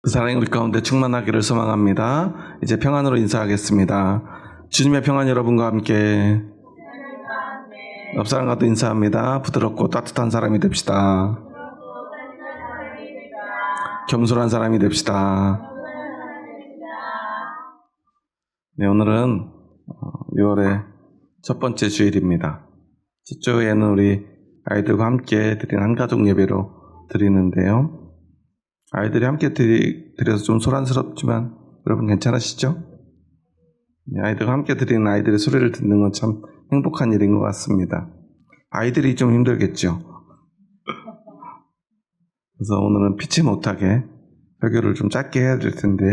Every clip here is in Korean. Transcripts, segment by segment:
그 사랑이 우리 가운데 충만하기를 소망합니다. 이제 평안으로 인사하겠습니다. 주님의 평안 여러분과 함께. 옆 사람과도 인사합니다. 부드럽고 따뜻한 사람이 됩시다. 겸손한 사람이 됩시다. 네, 오늘은 6월의 첫 번째 주일입니다. 첫 주에는 우리 아이들과 함께 드린 한가족 예배로 드리는데요. 아이들이 함께 드려서 좀 소란스럽지만 여러분 괜찮으시죠? 네, 아이들과 함께 드리는 아이들의 소리를 듣는 건 참 행복한 일인 것 같습니다. 아이들이 좀 힘들겠죠? 그래서 오늘은 피치 못하게 설교를 좀 짧게 해야 될 텐데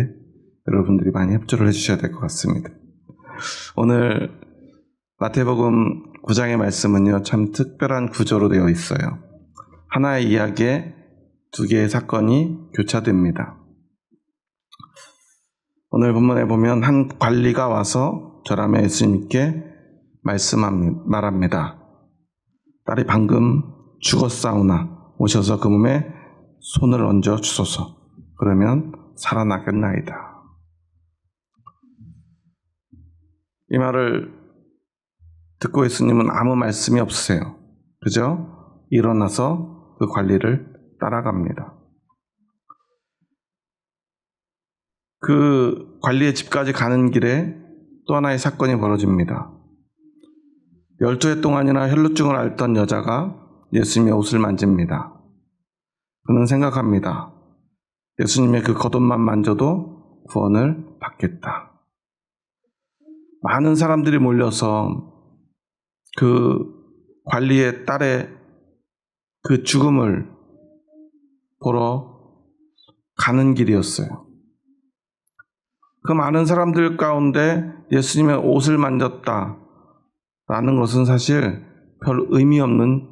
여러분들이 많이 협조를 해주셔야 될 것 같습니다. 오늘 마태복음 9장의 말씀은요, 참 특별한 구조로 되어 있어요. 하나의 이야기에 두 개의 사건이 교차됩니다. 오늘 본문에 보면 한 관리가 와서 절함의 예수님께 말합니다. 딸이 방금 죽었사오나 오셔서 그 몸에 손을 얹어 주소서. 그러면 살아나겠나이다. 이 말을 듣고 예수님은 아무 말씀이 없으세요. 그죠? 일어나서 그 관리를 따라갑니다. 그 관리의 집까지 가는 길에 또 하나의 사건이 벌어집니다. 12해 동안이나 혈루증을 앓던 여자가 예수님의 옷을 만집니다. 그는 생각합니다. 예수님의 그 겉옷만 만져도 구원을 받겠다. 많은 사람들이 몰려서 그 관리의 딸의 그 죽음을 보러 가는 길이었어요. 그 많은 사람들 가운데 예수님의 옷을 만졌다라는 것은 사실 별 의미 없는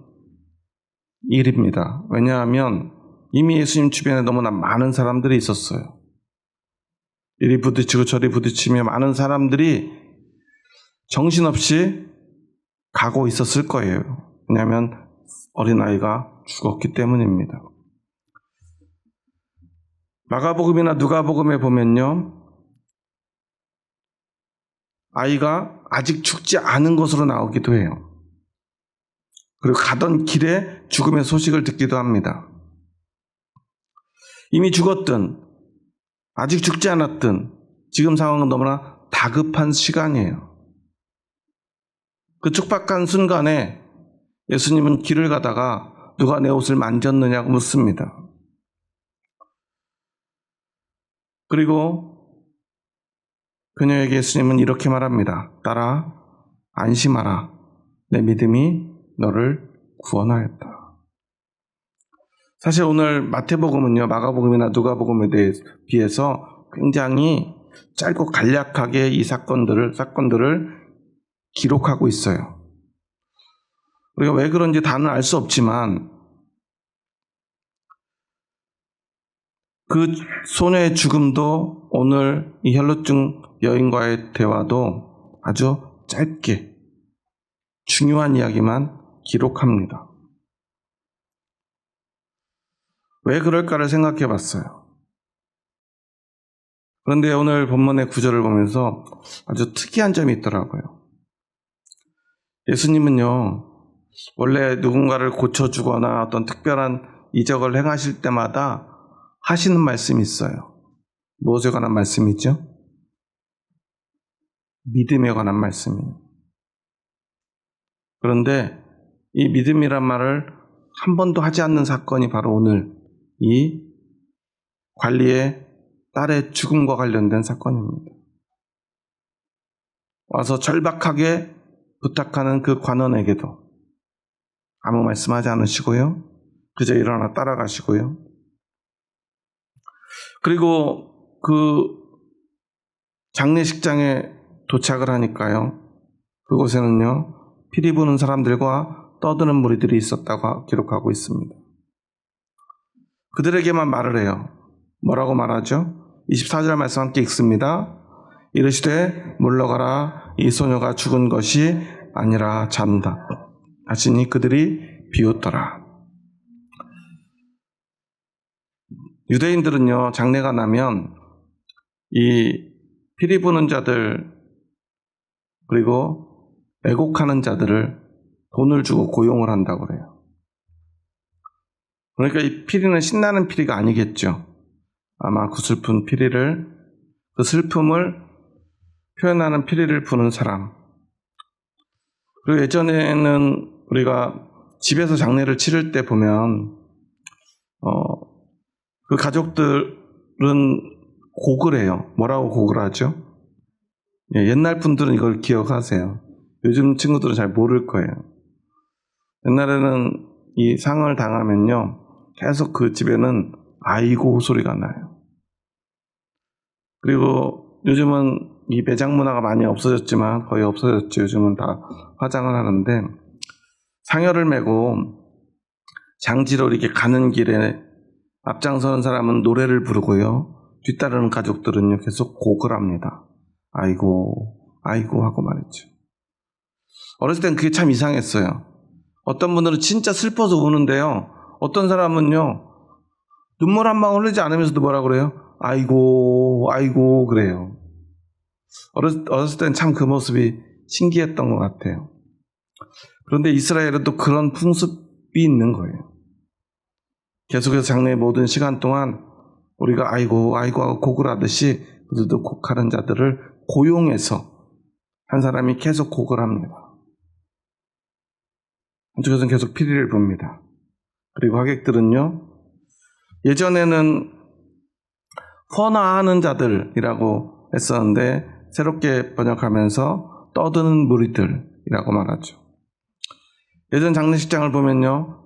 일입니다. 왜냐하면 이미 예수님 주변에 너무나 많은 사람들이 있었어요. 이리 부딪히고 저리 부딪히며 많은 사람들이 정신없이 가고 있었을 거예요. 왜냐하면 어린아이가 죽었기 때문입니다. 마가복음이나 누가복음에 보면요, 아이가 아직 죽지 않은 것으로 나오기도 해요. 그리고 가던 길에 죽음의 소식을 듣기도 합니다. 이미 죽었든 아직 죽지 않았든 지금 상황은 너무나 다급한 시간이에요. 그 촉박한 순간에 예수님은 길을 가다가 누가 내 옷을 만졌느냐고 묻습니다. 그리고 그녀에게 예수님은 이렇게 말합니다. 딸아, 안심하라. 내 믿음이 너를 구원하였다. 사실 오늘 마태복음은요, 마가복음이나 누가복음에 비해서 굉장히 짧고 간략하게 이 사건들을 기록하고 있어요. 우리가 왜 그런지 다는 알 수 없지만 그 소녀의 죽음도 오늘 이 혈루증 여인과의 대화도 아주 짧게 중요한 이야기만 기록합니다. 왜 그럴까를 생각해 봤어요. 그런데 오늘 본문의 구절을 보면서 아주 특이한 점이 있더라고요. 예수님은요, 원래 누군가를 고쳐주거나 어떤 특별한 이적을 행하실 때마다 하시는 말씀이 있어요. 무엇에 관한 말씀이죠? 믿음에 관한 말씀이에요. 그런데 이 믿음이란 말을 한 번도 하지 않는 사건이 바로 오늘 이 관리의 딸의 죽음과 관련된 사건입니다. 와서 절박하게 부탁하는 그 관원에게도 아무 말씀하지 않으시고요. 그저 일어나 따라가시고요. 그리고 그 장례식장에 도착을 하니까요, 그곳에는요, 피리 부는 사람들과 떠드는 무리들이 있었다고 기록하고 있습니다. 그들에게만 말을 해요. 뭐라고 말하죠? 24절 말씀 함께 읽습니다. 이르시되 물러가라, 이 소녀가 죽은 것이 아니라 잔다 하시니 그들이 비웃더라. 유대인들은요, 장례가 나면 이 피리 부는 자들 그리고 애곡하는 자들을 돈을 주고 고용을 한다고 그래요. 그러니까 이 피리는 신나는 피리가 아니겠죠. 아마 그 슬픈 피리를, 그 슬픔을 표현하는 피리를 부는 사람. 그리고 예전에는 우리가 집에서 장례를 치를 때 보면 그 가족들은 곡을 해요. 뭐라고 곡을 하죠? 예, 옛날 분들은 이걸 기억하세요. 요즘 친구들은 잘 모를 거예요. 옛날에는 이 상을 당하면요, 계속 그 집에는 아이고 소리가 나요. 그리고 요즘은 이 매장 문화가 많이 없어졌지만, 거의 없어졌죠. 요즘은 다 화장을 하는데, 상여를 메고 장지로 이렇게 가는 길에 앞장서는 사람은 노래를 부르고요, 뒤따르는 가족들은요 계속 곡을 합니다. 아이고 아이고 하고 말했죠. 어렸을 땐 그게 참 이상했어요. 어떤 분들은 진짜 슬퍼서 우는데요, 어떤 사람은요 눈물 한 방울 흘리지 않으면서도 뭐라 그래요? 아이고 아이고 그래요. 어렸을 땐 참 그 모습이 신기했던 것 같아요. 그런데 이스라엘은 또 그런 풍습이 있는 거예요. 계속해서 장래의 모든 시간 동안 우리가 아이고 아이고 하고 곡을 하듯이 그들도 곡하는 자들을 고용해서 한 사람이 계속 곡을 합니다. 한쪽에서는 계속 피리를 붑니다. 그리고 하객들은요, 예전에는 퍼나하는 자들이라고 했었는데 새롭게 번역하면서 떠드는 무리들이라고 말하죠. 예전 장례식장을 보면요,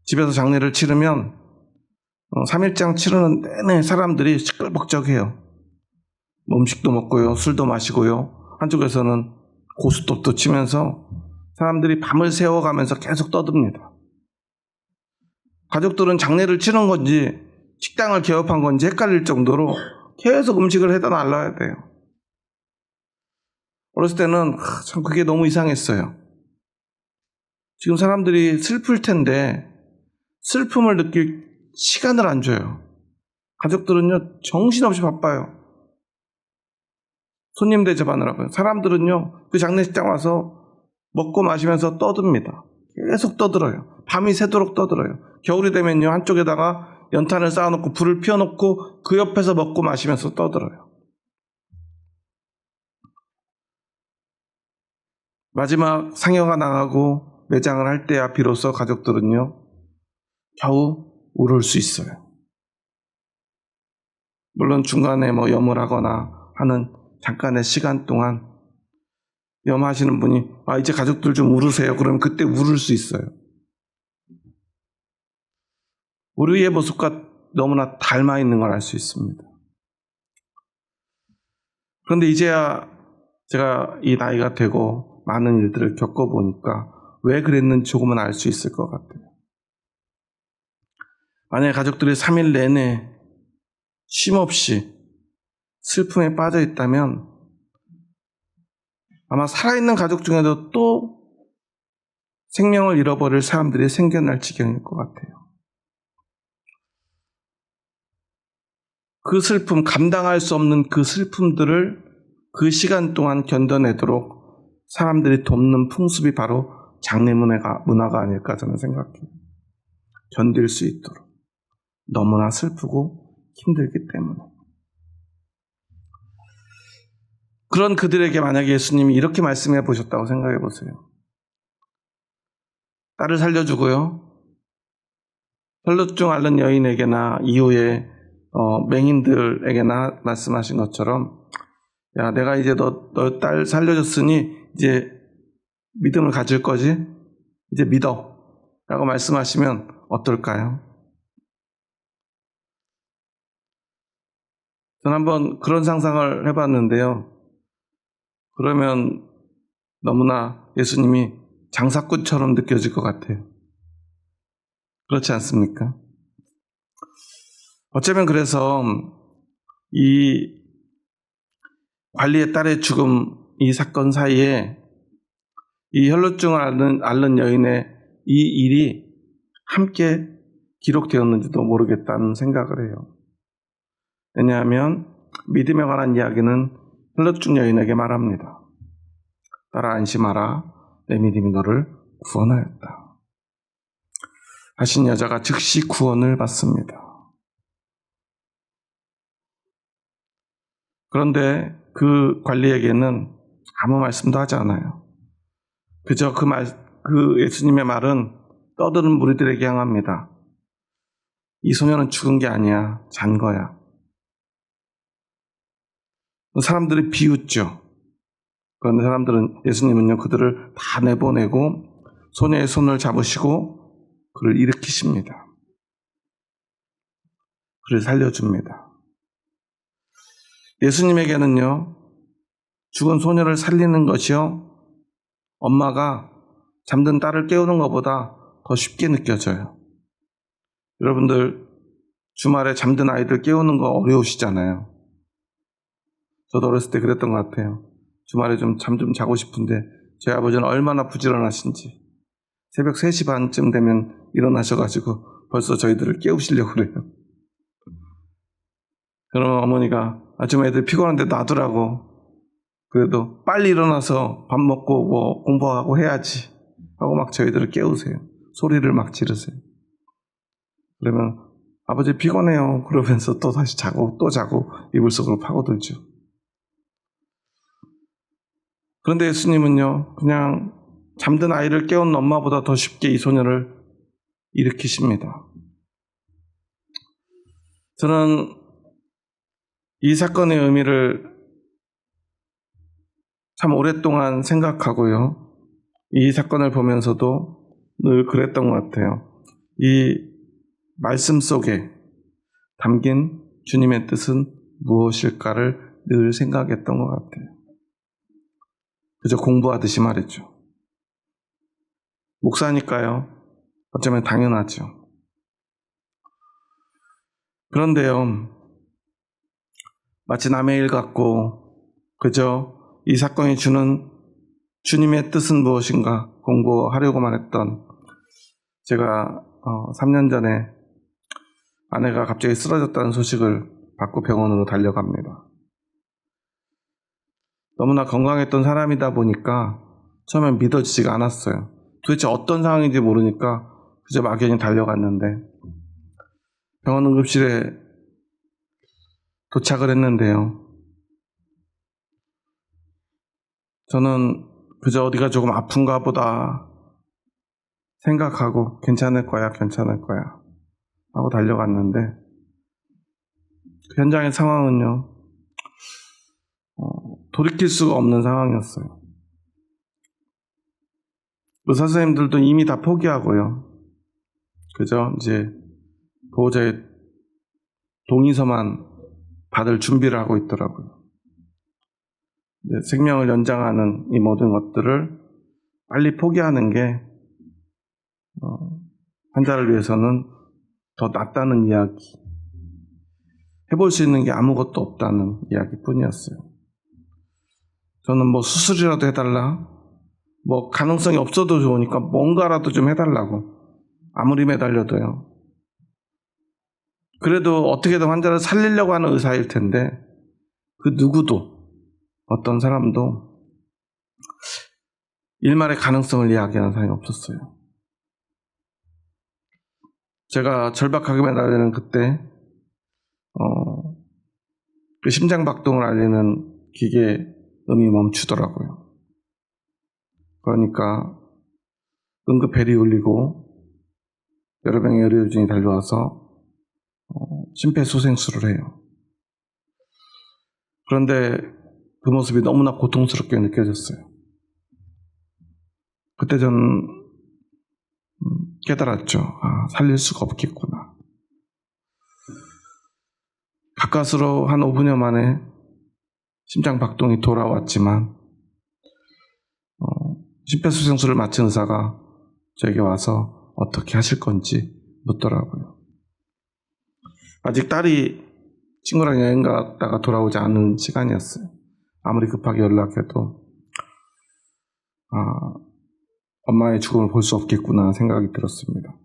집에서 장례를 치르면 3일장 치르는 내내 사람들이 시끌벅적해요. 음식도 먹고요, 술도 마시고요, 한쪽에서는 고스톱도 치면서 사람들이 밤을 새워가면서 계속 떠듭니다. 가족들은 장례를 치른 건지 식당을 개업한 건지 헷갈릴 정도로 계속 음식을 해다 날라야 돼요. 어렸을 때는 참 그게 너무 이상했어요. 지금 사람들이 슬플 텐데 슬픔을 느낄 시간을 안 줘요. 가족들은요 정신없이 바빠요. 손님 대접하느라고요. 사람들은요 그 장례식장 와서 먹고 마시면서 떠듭니다. 계속 떠들어요. 밤이 새도록 떠들어요. 겨울이 되면요 한쪽에다가 연탄을 쌓아놓고 불을 피워놓고 그 옆에서 먹고 마시면서 떠들어요. 마지막 상여가 나가고 매장을 할 때야 비로소 가족들은요 겨우 울을 수 있어요. 물론 중간에 염을 하거나 하는 잠깐의 시간 동안 염하시는 분이 이제 가족들 좀 울으세요. 그러면 그때 울을 수 있어요. 우리의 모습과 너무나 닮아 있는 걸 알 수 있습니다. 그런데 이제야 제가 이 나이가 되고 많은 일들을 겪어보니까 왜 그랬는지 조금은 알 수 있을 것 같아요. 만약에 가족들이 3일 내내 쉼없이 슬픔에 빠져 있다면 아마 살아있는 가족 중에도 또 생명을 잃어버릴 사람들이 생겨날 지경일 것 같아요. 그 슬픔, 감당할 수 없는 그 슬픔들을 그 시간 동안 견뎌내도록 사람들이 돕는 풍습이 바로 장례 문화가 아닐까 저는 생각해요. 견딜 수 있도록. 너무나 슬프고 힘들기 때문에. 그런 그들에게 만약에 예수님이 이렇게 말씀해 보셨다고 생각해 보세요. 딸을 살려주고요, 혈루증 앓는 여인에게나 이후에 맹인들에게나 말씀하신 것처럼, 야, 내가 이제 너 딸 살려줬으니 이제 믿음을 가질 거지? 이제 믿어 라고 말씀하시면 어떨까요? 저는 한번 그런 상상을 해봤는데요, 그러면 너무나 예수님이 장사꾼처럼 느껴질 것 같아요. 그렇지 않습니까? 어쩌면 그래서 이 관리의 딸의 죽음, 이 사건 사이에 이 혈루증을 앓는 여인의 이 일이 함께 기록되었는지도 모르겠다는 생각을 해요. 왜냐하면 믿음에 관한 이야기는 헬롯 여인에게 말합니다. 따라 안심하라. 내 믿음이 너를 구원하였다. 하신 여자가 즉시 구원을 받습니다. 그런데 그 관리에게는 아무 말씀도 하지 않아요. 그저 그 예수님의 말은 떠드는 무리들에게 향합니다. 이 소녀는 죽은 게 아니야. 잔 거야. 사람들이 비웃죠. 그런데 사람들은 예수님은요, 그들을 다 내보내고 소녀의 손을 잡으시고 그를 일으키십니다. 그를 살려줍니다. 예수님에게는요, 죽은 소녀를 살리는 것이요, 엄마가 잠든 딸을 깨우는 것보다 더 쉽게 느껴져요. 여러분들 주말에 잠든 아이들 깨우는 거 어려우시잖아요. 저도 어렸을 때 그랬던 것 같아요. 주말에 잠 좀 자고 싶은데 저희 아버지는 얼마나 부지런하신지 새벽 3시 반쯤 되면 일어나셔가지고 벌써 저희들을 깨우시려고 그래요. 그러면 어머니가 좀 애들 피곤한데 놔두라고, 그래도 빨리 일어나서 밥 먹고 뭐 공부하고 해야지 하고 막 저희들을 깨우세요. 소리를 막 지르세요. 그러면 아버지 피곤해요 그러면서 또 다시 자고 또 자고 이불 속으로 파고들죠. 그런데 예수님은요, 그냥 잠든 아이를 깨운 엄마보다 더 쉽게 이 소녀를 일으키십니다. 저는 이 사건의 의미를 참 오랫동안 생각하고요, 이 사건을 보면서도 늘 그랬던 것 같아요. 이 말씀 속에 담긴 주님의 뜻은 무엇일까를 늘 생각했던 것 같아요. 그저 공부하듯이 말했죠. 목사니까요, 어쩌면 당연하죠. 그런데요, 마치 남의 일 같고 그저 이 사건이 주는 주님의 뜻은 무엇인가 공부하려고만 했던 제가 3년 전에 아내가 갑자기 쓰러졌다는 소식을 받고 병원으로 달려갑니다. 너무나 건강했던 사람이다 보니까 처음엔 믿어지지가 않았어요. 도대체 어떤 상황인지 모르니까 그저 막연히 달려갔는데 병원 응급실에 도착을 했는데요, 저는 그저 어디가 조금 아픈가 보다 생각하고 괜찮을 거야 하고 달려갔는데 그 현장의 상황은요, 돌이킬 수가 없는 상황이었어요. 의사 선생님들도 이미 다 포기하고요, 그저 이제 보호자의 동의서만 받을 준비를 하고 있더라고요. 생명을 연장하는 이 모든 것들을 빨리 포기하는 게 환자를 위해서는 더 낫다는 이야기, 해볼 수 있는 게 아무것도 없다는 이야기뿐이었어요. 저는 뭐 수술이라도 해달라, 뭐 가능성이 없어도 좋으니까 뭔가라도 좀 해달라고 아무리 매달려도요. 그래도 어떻게든 환자를 살리려고 하는 의사일 텐데 그 누구도, 어떤 사람도 일말의 가능성을 이야기하는 사람이 없었어요. 제가 절박하게 매달리는 그때 그 심장박동을 알리는 기계 음이 멈추더라고요. 그러니까 응급벨이 울리고 여러 명의 의료진이 달려와서 심폐소생술을 해요. 그런데 그 모습이 너무나 고통스럽게 느껴졌어요. 그때 저는 깨달았죠. 살릴 수가 없겠구나. 가까스로 한 5분여 만에 심장박동이 돌아왔지만 심폐소생술을 마친 의사가 저에게 와서 어떻게 하실 건지 묻더라고요. 아직 딸이 친구랑 여행 갔다가 돌아오지 않은 시간이었어요. 아무리 급하게 연락해도 엄마의 죽음을 볼 수 없겠구나 생각이 들었습니다.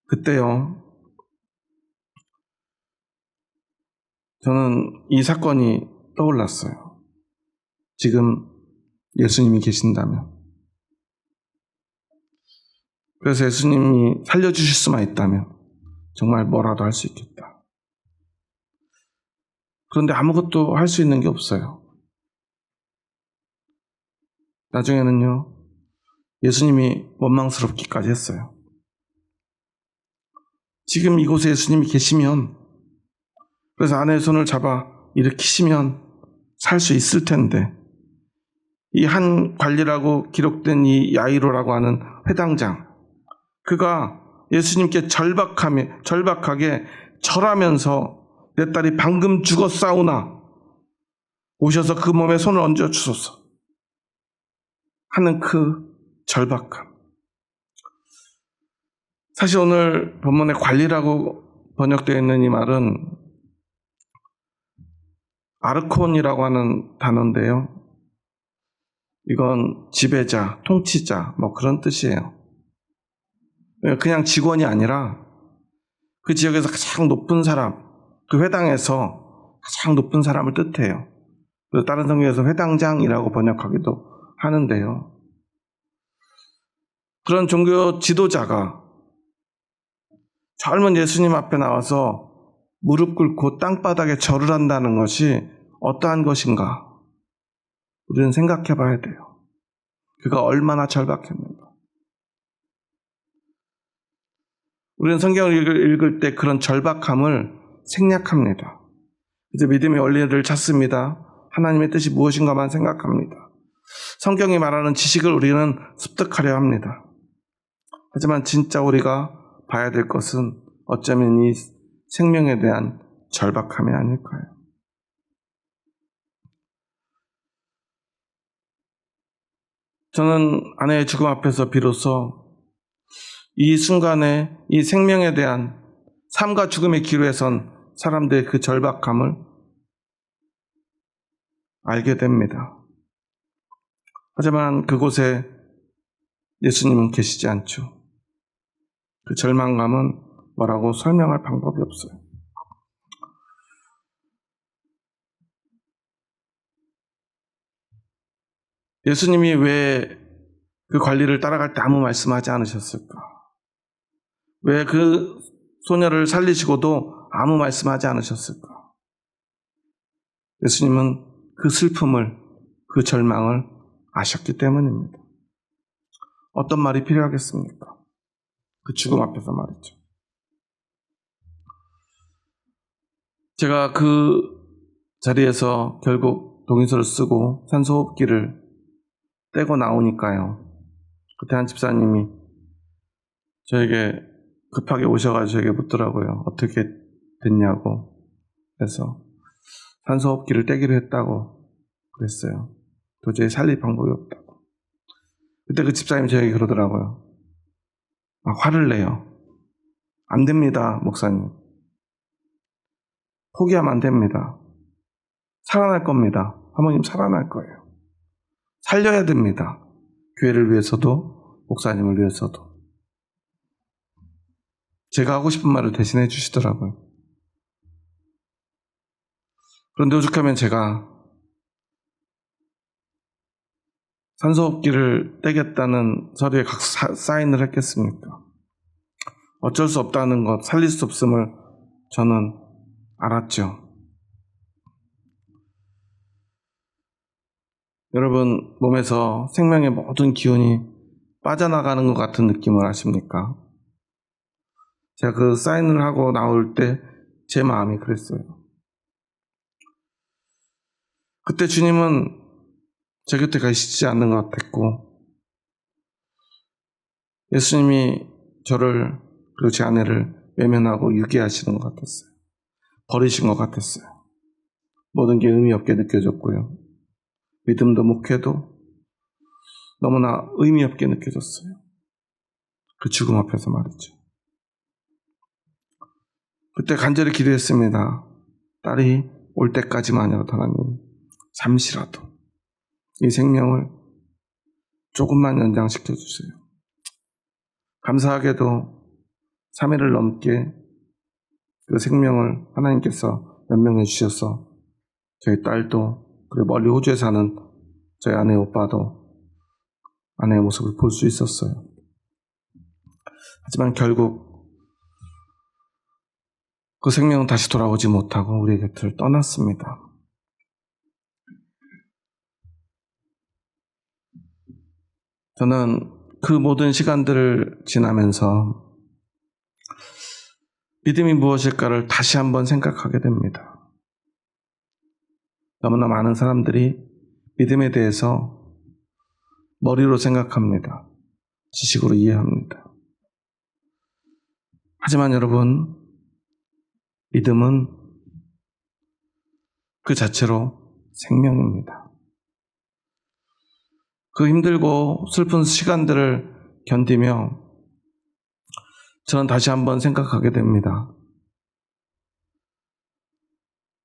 그때요, 저는 이 사건이 떠올랐어요. 지금 예수님이 계신다면. 그래서 예수님이 살려주실 수만 있다면 정말 뭐라도 할 수 있겠다. 그런데 아무것도 할 수 있는 게 없어요. 나중에는요, 예수님이 원망스럽기까지 했어요. 지금 이곳에 예수님이 계시면, 그래서 아내의 손을 잡아 일으키시면 살 수 있을 텐데, 이 한 관리라고 기록된 이 야이로라고 하는 회당장, 그가 예수님께 절박하게 절하면서 내 딸이 방금 죽었사오나 오셔서 그 몸에 손을 얹어 주소서 하는 그 절박함. 사실 오늘 본문에 관리라고 번역되어 있는 이 말은 아르콘이라고 하는 단어인데요. 이건 지배자, 통치자, 뭐 그런 뜻이에요. 그냥 직원이 아니라 그 지역에서 가장 높은 사람, 그 회당에서 가장 높은 사람을 뜻해요. 그래서 다른 성경에서 회당장이라고 번역하기도 하는데요. 그런 종교 지도자가 젊은 예수님 앞에 나와서 무릎 꿇고 땅바닥에 절을 한다는 것이 어떠한 것인가? 우리는 생각해 봐야 돼요. 그가 얼마나 절박했는가. 우리는 성경을 읽을 때 그런 절박함을 생략합니다. 이제 믿음의 원리를 찾습니다. 하나님의 뜻이 무엇인가만 생각합니다. 성경이 말하는 지식을 우리는 습득하려 합니다. 하지만 진짜 우리가 봐야 될 것은 어쩌면 이 생명에 대한 절박함이 아닐까요? 저는 아내의 죽음 앞에서 비로소 이 순간에 이 생명에 대한 삶과 죽음의 기로에 선 사람들의 그 절박함을 알게 됩니다. 하지만 그곳에 예수님은 계시지 않죠. 그 절망감은 뭐라고 설명할 방법이 없어요. 예수님이 왜 그 관리를 따라갈 때 아무 말씀하지 않으셨을까? 왜 그 소녀를 살리시고도 아무 말씀하지 않으셨을까? 예수님은 그 슬픔을, 그 절망을 아셨기 때문입니다. 어떤 말이 필요하겠습니까? 그 죽음 앞에서 말이죠. 제가 그 자리에서 결국 동의서를 쓰고 산소호흡기를 떼고 나오니까요. 그때 한 집사님이 저에게 급하게 오셔가지고 저에게 묻더라고요. 어떻게 됐냐고. 그래서 산소호흡기를 떼기로 했다고 그랬어요. 도저히 살릴 방법이 없다고. 그때 그 집사님이 저에게 그러더라고요. 화를 내요. 안 됩니다, 목사님. 포기하면 안 됩니다. 살아날 겁니다. 사모님 살아날 거예요. 살려야 됩니다. 교회를 위해서도 목사님을 위해서도. 제가 하고 싶은 말을 대신해 주시더라고요. 그런데 오죽하면 제가 산소호흡기를 떼겠다는 서류에 사인을 했겠습니까? 어쩔 수 없다는 것, 살릴 수 없음을 저는 알았죠. 여러분 몸에서 생명의 모든 기운이 빠져나가는 것 같은 느낌을 아십니까? 제가 그 사인을 하고 나올 때 제 마음이 그랬어요. 그때 주님은 제 곁에 계시지 않는 것 같았고 예수님이 저를 그리고 제 아내를 외면하고 유기하시는 것 같았어요. 버리신 것 같았어요. 모든 게 의미 없게 느껴졌고요. 믿음도 목회도 너무나 의미 없게 느껴졌어요. 그 죽음 앞에서 말이죠. 그때 간절히 기도했습니다. 딸이 올 때까지만이라도 하나님 잠시라도 이 생명을 조금만 연장시켜 주세요. 감사하게도 3일을 넘게 그 생명을 하나님께서 연명해 주셔서 저희 딸도, 그리고 멀리 호주에 사는 저희 아내 오빠도 아내의 모습을 볼 수 있었어요. 하지만 결국 그 생명은 다시 돌아오지 못하고 우리의 곁을 떠났습니다. 저는 그 모든 시간들을 지나면서 믿음이 무엇일까를 다시 한번 생각하게 됩니다. 너무나 많은 사람들이 믿음에 대해서 머리로 생각합니다. 지식으로 이해합니다. 하지만 여러분, 믿음은 그 자체로 생명입니다. 그 힘들고 슬픈 시간들을 견디며 저는 다시 한번 생각하게 됩니다.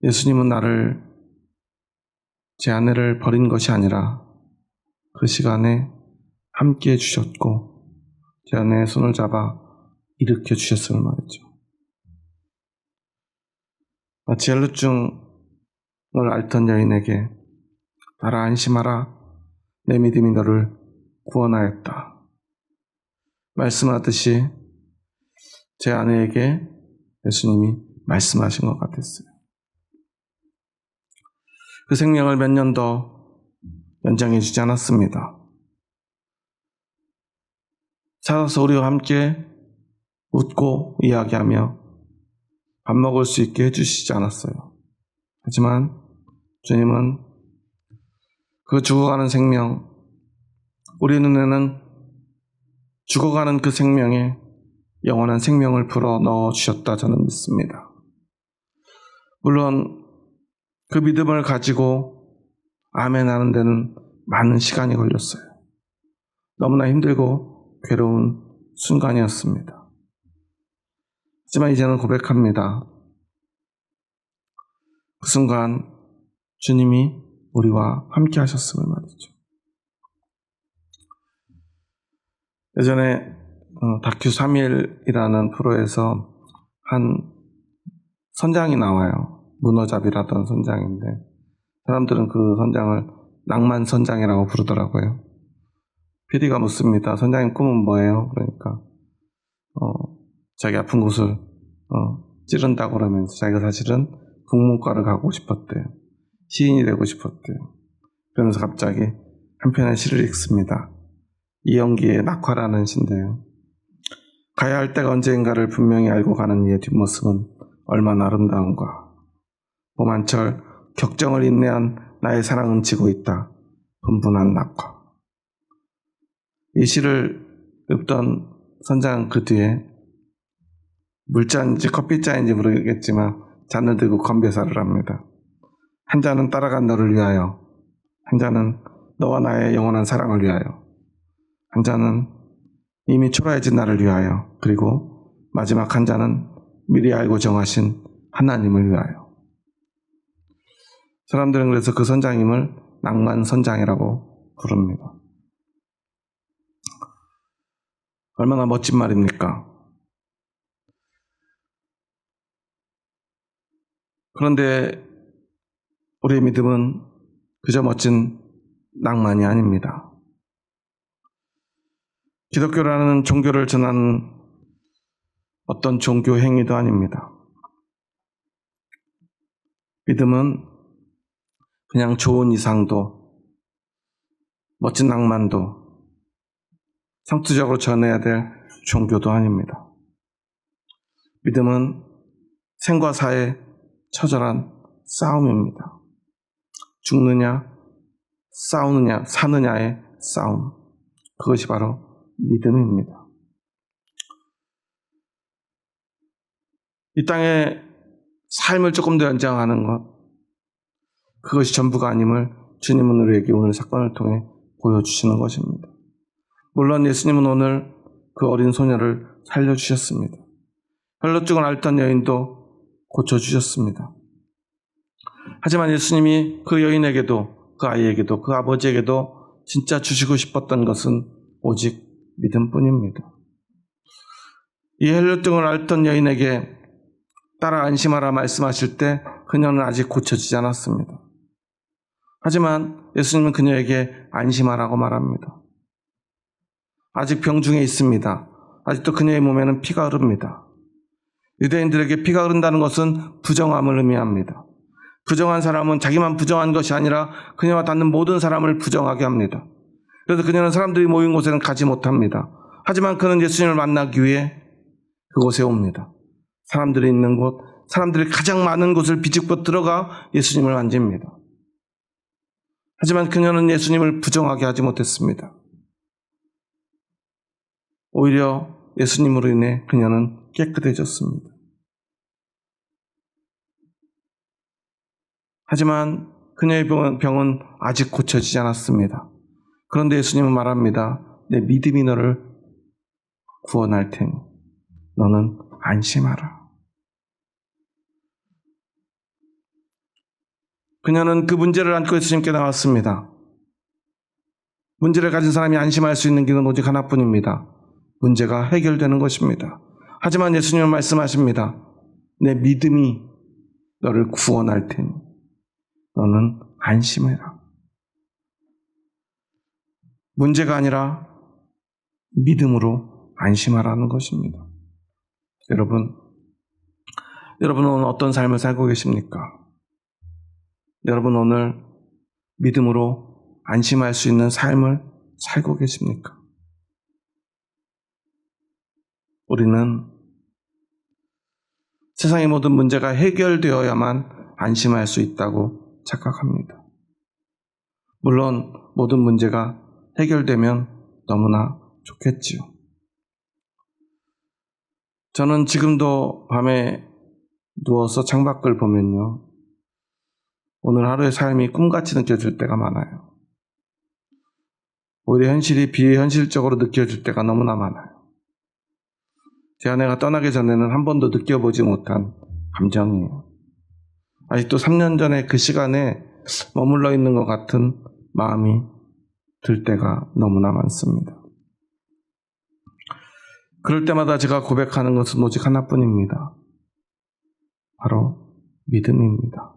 예수님은 나를, 제 아내를 버린 것이 아니라 그 시간에 함께 해주셨고 제 아내의 손을 잡아 일으켜 주셨음을 말이죠. 마치 혈루증을 앓던 여인에게 따라 안심하라, 내 믿음이 너를 구원하였다 말씀하듯이 제 아내에게 예수님이 말씀하신 것 같았어요. 그 생명을 몇 년 더 연장해 주지 않았습니다. 살아서 우리와 함께 웃고 이야기하며 밥 먹을 수 있게 해주시지 않았어요. 하지만 주님은 그 죽어가는 생명, 우리 눈에는 죽어가는 그 생명에 영원한 생명을 불어 넣어주셨다 저는 믿습니다. 물론 그 믿음을 가지고 아멘 하는 데는 많은 시간이 걸렸어요. 너무나 힘들고 괴로운 순간이었습니다. 하지만 이제는 고백합니다. 그 순간 주님이 우리와 함께 하셨음을 말이죠. 예전에 다큐 3일이라는 프로에서 한 선장이 나와요. 문어잡이라던 선장인데 사람들은 그 선장을 낭만 선장이라고 부르더라고요. PD가 묻습니다. 선장님 꿈은 뭐예요? 그러니까 자기 아픈 곳을 찌른다고 그러면서 자기가 사실은 국문과를 가고 싶었대요. 시인이 되고 싶었대요. 그러면서 갑자기 한 편의 시를 읽습니다. 이영기의 낙화라는 시인데요. 가야 할 때가 언제인가를 분명히 알고 가는 이의 뒷모습은 얼마나 아름다운가. 봄한철 격정을 인내한 나의 사랑은 지고 있다. 분분한 낙화. 이 시를 읊던 선장은 그 뒤에 물잔인지 커피잔인지 모르겠지만 잔을 들고 건배사를 합니다. 한 잔은 따라간 너를 위하여, 한 잔은 너와 나의 영원한 사랑을 위하여, 한 잔은 이미 초라해진 나를 위하여, 그리고 마지막 한 잔은 미리 알고 정하신 하나님을 위하여. 사람들은 그래서 그 선장님을 낭만 선장이라고 부릅니다. 얼마나 멋진 말입니까? 그런데 우리의 믿음은 그저 멋진 낭만이 아닙니다. 기독교라는 종교를 전하는 어떤 종교 행위도 아닙니다. 믿음은 그냥 좋은 이상도, 멋진 낭만도, 상투적으로 전해야 될 종교도 아닙니다. 믿음은 생과 사의 처절한 싸움입니다. 죽느냐, 싸우느냐, 사느냐의 싸움. 그것이 바로 믿음입니다. 이 땅에 삶을 조금 더 연장하는 것, 그것이 전부가 아님을 주님은 우리에게 오늘 사건을 통해 보여주시는 것입니다. 물론 예수님은 오늘 그 어린 소녀를 살려주셨습니다. 혈루증을 앓던 여인도 고쳐주셨습니다. 하지만 예수님이 그 여인에게도, 그 아이에게도, 그 아버지에게도 진짜 주시고 싶었던 것은 오직 믿음뿐입니다. 이 혈루증을 앓던 여인에게 따라 안심하라 말씀하실 때 그녀는 아직 고쳐지지 않았습니다. 하지만 예수님은 그녀에게 안심하라고 말합니다. 아직 병중에 있습니다. 아직도 그녀의 몸에는 피가 흐릅니다. 유대인들에게 피가 흐른다는 것은 부정함을 의미합니다. 부정한 사람은 자기만 부정한 것이 아니라 그녀와 닿는 모든 사람을 부정하게 합니다. 그래서 그녀는 사람들이 모인 곳에는 가지 못합니다. 하지만 그는 예수님을 만나기 위해 그곳에 옵니다. 사람들이 있는 곳, 사람들이 가장 많은 곳을 비집고 들어가 예수님을 만집니다. 하지만 그녀는 예수님을 부정하게 하지 못했습니다. 오히려 예수님으로 인해 그녀는 깨끗해졌습니다. 하지만 그녀의 병은 아직 고쳐지지 않았습니다. 그런데 예수님은 말합니다. 내 믿음이 너를 구원할 테니 너는 안심하라. 그녀는 그 문제를 안고 예수님께 나왔습니다. 문제를 가진 사람이 안심할 수 있는 길은 오직 하나뿐입니다. 문제가 해결되는 것입니다. 하지만 예수님은 말씀하십니다. 내 믿음이 너를 구원할 테니 너는 안심해라. 문제가 아니라 믿음으로 안심하라는 것입니다. 여러분은 오늘 어떤 삶을 살고 계십니까? 여러분 오늘 믿음으로 안심할 수 있는 삶을 살고 계십니까? 우리는 세상의 모든 문제가 해결되어야만 안심할 수 있다고 착각합니다. 물론 모든 문제가 해결되면 너무나 좋겠지요. 저는 지금도 밤에 누워서 창밖을 보면요, 오늘 하루의 삶이 꿈같이 느껴질 때가 많아요. 오히려 현실이 비현실적으로 느껴질 때가 너무나 많아요. 제 아내가 떠나기 전에는 한 번도 느껴보지 못한 감정이에요. 아직도 3년 전에 그 시간에 머물러 있는 것 같은 마음이 들 때가 너무나 많습니다. 그럴 때마다 제가 고백하는 것은 오직 하나뿐입니다. 바로 믿음입니다.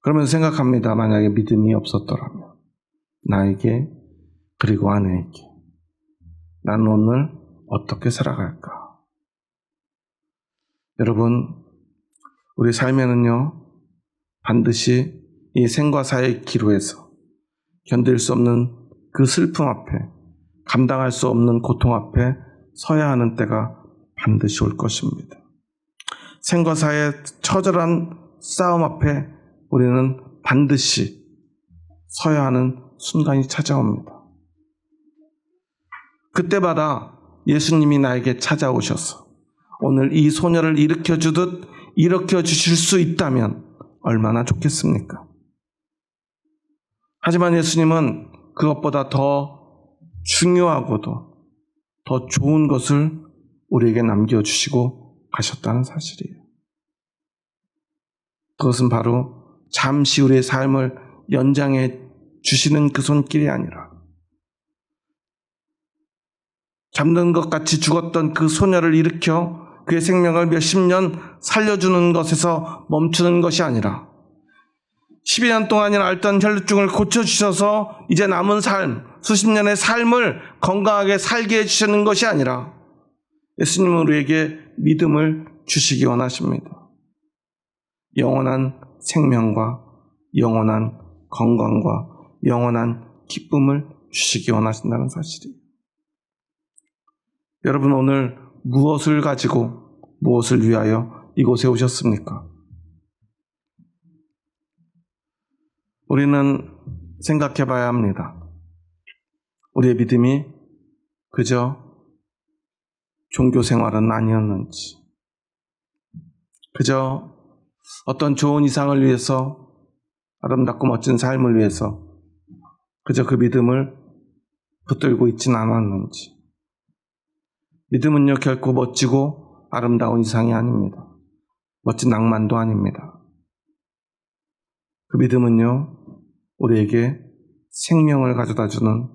그러면서 생각합니다. 만약에 믿음이 없었더라면 나에게 그리고 아내에게 나는 오늘 어떻게 살아갈까? 여러분, 우리 삶에는요, 반드시 이 생과 사의 기로에서 견딜 수 없는 그 슬픔 앞에, 감당할 수 없는 고통 앞에 서야 하는 때가 반드시 올 것입니다. 생과 사의 처절한 싸움 앞에 우리는 반드시 서야 하는 순간이 찾아옵니다. 그때마다 예수님이 나에게 찾아오셔서 오늘 이 소녀를 일으켜주듯 일으켜주실 수 있다면 얼마나 좋겠습니까? 하지만 예수님은 그것보다 더 중요하고도 더 좋은 것을 우리에게 남겨주시고 가셨다는 사실이에요. 그것은 바로 잠시 우리의 삶을 연장해 주시는 그 손길이 아니라 잠든 것 같이 죽었던 그 소녀를 일으켜 그의 생명을 몇십 년 살려주는 것에서 멈추는 것이 아니라 12년 동안이나 앓던 혈루증을 고쳐주셔서 이제 남은 삶, 수십 년의 삶을 건강하게 살게 해주시는 것이 아니라 예수님은 우리에게 믿음을 주시기 원하십니다. 영원한 생명과 영원한 건강과 영원한 기쁨을 주시기 원하신다는 사실이에요. 여러분 오늘 무엇을 가지고 무엇을 위하여 이곳에 오셨습니까? 우리는 생각해 봐야 합니다. 우리의 믿음이 그저 종교 생활은 아니었는지, 그저 어떤 좋은 이상을 위해서, 아름답고 멋진 삶을 위해서 그저 그 믿음을 붙들고 있지는 않았는지. 믿음은요 결코 멋지고 아름다운 이상이 아닙니다. 멋진 낭만도 아닙니다. 그 믿음은요 우리에게 생명을 가져다주는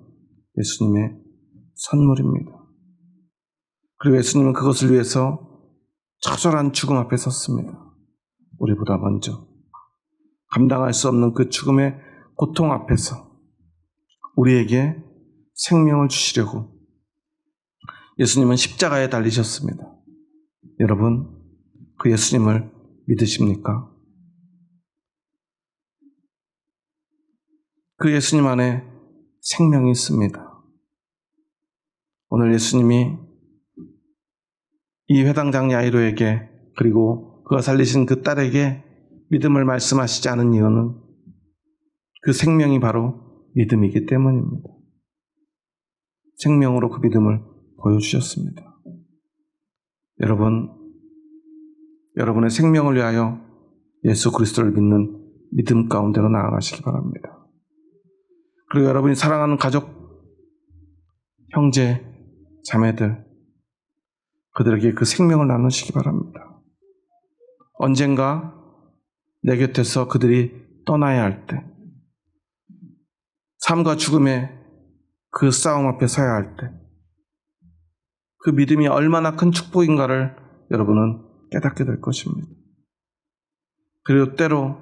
예수님의 선물입니다. 그리고 예수님은 그것을 위해서 처절한 죽음 앞에 섰습니다. 우리보다 먼저 감당할 수 없는 그 죽음의 고통 앞에서 우리에게 생명을 주시려고 예수님은 십자가에 달리셨습니다. 여러분, 그 예수님을 믿으십니까? 그 예수님 안에 생명이 있습니다. 오늘 예수님이 이 회당장 야이로에게 그리고 그가 살리신 그 딸에게 믿음을 말씀하시지 않은 이유는 그 생명이 바로 믿음이기 때문입니다. 생명으로 그 믿음을 보여주셨습니다. 여러분의 생명을 위하여 예수 그리스도를 믿는 믿음 가운데로 나아가시기 바랍니다. 그리고 여러분이 사랑하는 가족, 형제, 자매들, 그들에게 그 생명을 나누시기 바랍니다. 언젠가 내 곁에서 그들이 떠나야 할 때, 삶과 죽음의 그 싸움 앞에 서야 할 때, 그 믿음이 얼마나 큰 축복인가를 여러분은 깨닫게 될 것입니다. 그리고 때로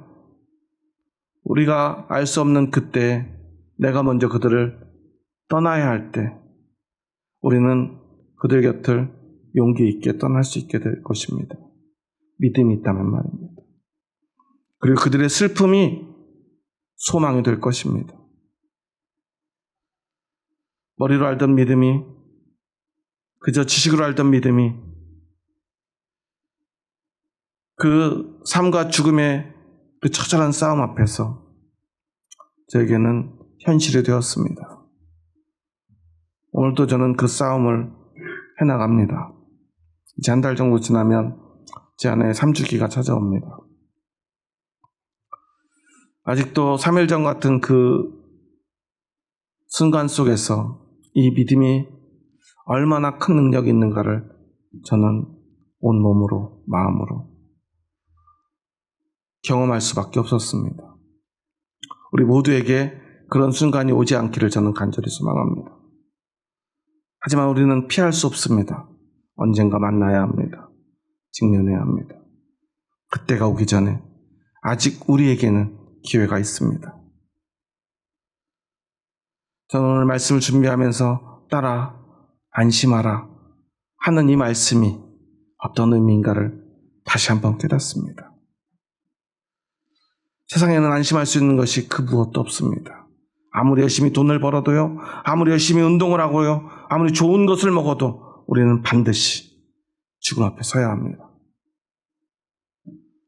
우리가 알 수 없는 그때 내가 먼저 그들을 떠나야 할 때 우리는 그들 곁을 용기 있게 떠날 수 있게 될 것입니다. 믿음이 있다면 말입니다. 그리고 그들의 슬픔이 소망이 될 것입니다. 머리로 알던 믿음이, 그저 지식으로 알던 믿음이 그 삶과 죽음의 그 처절한 싸움 앞에서 저에게는 현실이 되었습니다. 오늘도 저는 그 싸움을 해나갑니다. 이제 한 달 정도 지나면 제 안에 3주기가 찾아옵니다. 아직도 3일 전 같은 그 순간 속에서 이 믿음이 얼마나 큰 능력이 있는가를 저는 온몸으로, 마음으로 경험할 수밖에 없었습니다. 우리 모두에게 그런 순간이 오지 않기를 저는 간절히 소망합니다. 하지만 우리는 피할 수 없습니다. 언젠가 만나야 합니다. 직면해야 합니다. 그때가 오기 전에 아직 우리에게는 기회가 있습니다. 저는 오늘 말씀을 준비하면서 딸아, 안심하라 하는 이 말씀이 어떤 의미인가를 다시 한번 깨닫습니다. 세상에는 안심할 수 있는 것이 그 무엇도 없습니다. 아무리 열심히 돈을 벌어도요, 아무리 열심히 운동을 하고요, 아무리 좋은 것을 먹어도 우리는 반드시 죽음 앞에 서야 합니다.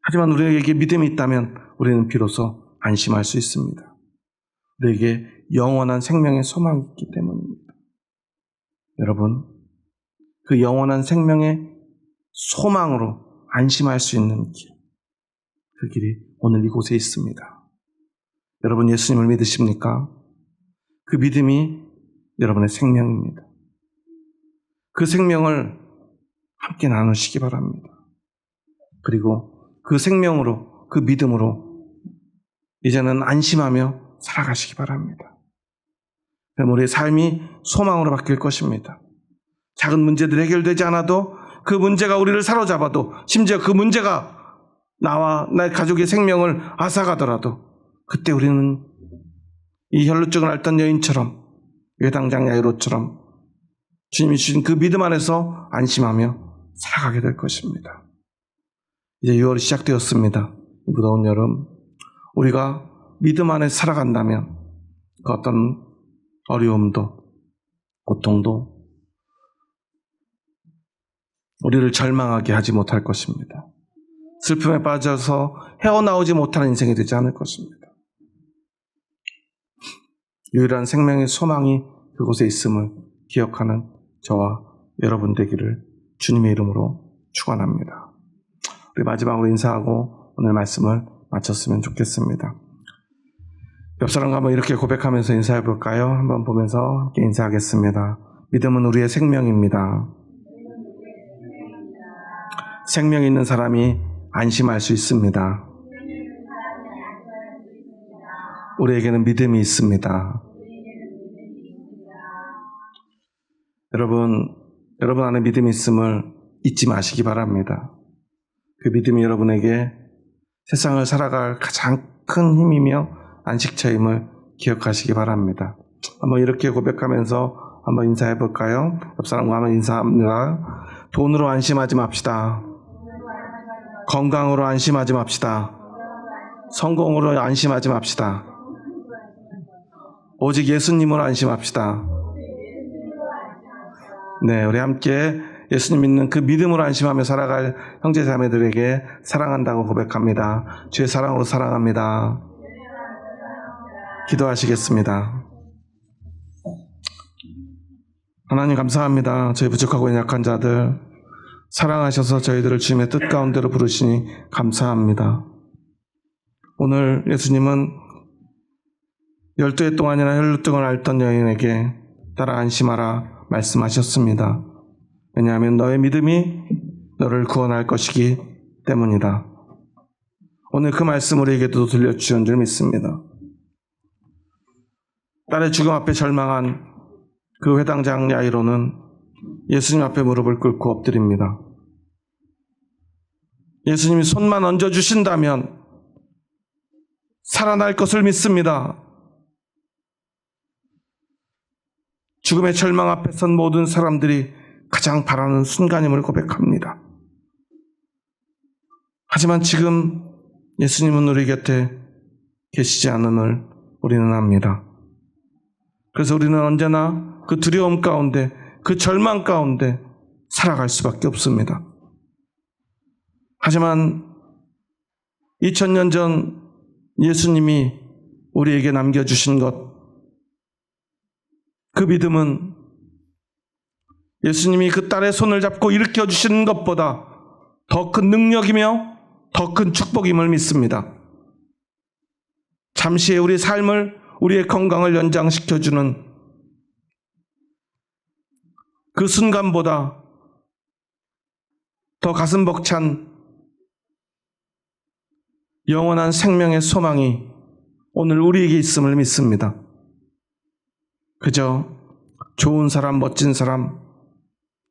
하지만 우리에게 믿음이 있다면 우리는 비로소 안심할 수 있습니다. 우리에게 영원한 생명의 소망이 있기 때문입니다. 여러분, 그 영원한 생명의 소망으로 안심할 수 있는 길, 그 길이 오늘 이곳에 있습니다. 여러분 예수님을 믿으십니까? 그 믿음이 여러분의 생명입니다. 그 생명을 함께 나누시기 바랍니다. 그리고 그 생명으로, 그 믿음으로 이제는 안심하며 살아가시기 바랍니다. 그럼 우리의 삶이 소망으로 바뀔 것입니다. 작은 문제들이 해결되지 않아도 그 문제가 우리를 사로잡아도 심지어 그 문제가 나와 나의 가족의 생명을 앗아가더라도 그때 우리는 이 혈루증을 앓던 여인처럼 외당장 야이로처럼 주님이 주신 그 믿음 안에서 안심하며 살아가게 될 것입니다. 이제 6월이 시작되었습니다. 이 무더운 여름 우리가 믿음 안에 살아간다면 그 어떤 어려움도 고통도 우리를 절망하게 하지 못할 것입니다. 슬픔에 빠져서 헤어나오지 못하는 인생이 되지 않을 것입니다. 유일한 생명의 소망이 그곳에 있음을 기억하는 저와 여러분 되기를 주님의 이름으로 축원합니다. 우리 마지막으로 인사하고 오늘 말씀을 마쳤으면 좋겠습니다. 옆 사람과 한번 이렇게 고백하면서 인사해 볼까요? 한번 보면서 함께 인사하겠습니다. 믿음은 우리의 생명입니다. 생명 있는 사람이 안심할 수 있습니다. 우리에게는 믿음이 있습니다. 여러분, 여러분 안에 믿음이 있음을 잊지 마시기 바랍니다. 그 믿음이 여러분에게 세상을 살아갈 가장 큰 힘이며 안식처임을 기억하시기 바랍니다. 한번 이렇게 고백하면서 한번 인사해 볼까요? 옆 사람과 한번 인사합니다. 돈으로 안심하지 맙시다. 건강으로 안심하지 맙시다. 성공으로 안심하지 맙시다. 오직 예수님으로 안심합시다. 네, 우리 함께 예수님 믿는 그 믿음으로 안심하며 살아갈 형제 자매들에게 사랑한다고 고백합니다. 주의 사랑으로 사랑합니다. 기도하시겠습니다. 하나님 감사합니다. 저희 부족하고 약한 자들 사랑하셔서 저희들을 주님의 뜻 가운데로 부르시니 감사합니다. 오늘 예수님은 12해 동안이나 혈루증을 앓던 여인에게 따라 안심하라 말씀하셨습니다. 왜냐하면 너의 믿음이 너를 구원할 것이기 때문이다. 오늘 그 말씀 우리에게도 들려주신 줄 믿습니다. 딸의 죽음 앞에 절망한 그 회당장 야이로는 예수님 앞에 무릎을 꿇고 엎드립니다. 예수님이 손만 얹어주신다면 살아날 것을 믿습니다. 죽음의 절망 앞에 선 모든 사람들이 가장 바라는 순간임을 고백합니다. 하지만 지금 예수님은 우리 곁에 계시지 않음을 우리는 압니다. 그래서 우리는 언제나 그 두려움 가운데, 그 절망 가운데 살아갈 수밖에 없습니다. 하지만 2000년 전 예수님이 우리에게 남겨주신 것, 그 믿음은 예수님이 그 딸의 손을 잡고 일으켜 주시는 것보다 더 큰 능력이며 더 큰 축복임을 믿습니다. 잠시의 우리 삶을, 우리의 건강을 연장시켜주는 그 순간보다 더 가슴 벅찬 영원한 생명의 소망이 오늘 우리에게 있음을 믿습니다. 그저 좋은 사람, 멋진 사람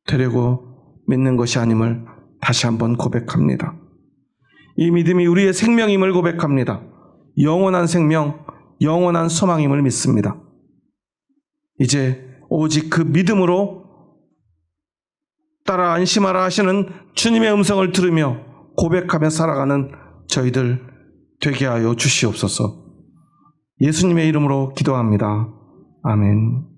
되려고 믿는 것이 아님을 다시 한번 고백합니다. 이 믿음이 우리의 생명임을 고백합니다. 영원한 생명, 영원한 소망임을 믿습니다. 이제 오직 그 믿음으로 따라 안심하라 하시는 주님의 음성을 들으며 고백하며 살아가는 저희들 되게 하여 주시옵소서. 예수님의 이름으로 기도합니다. 아멘.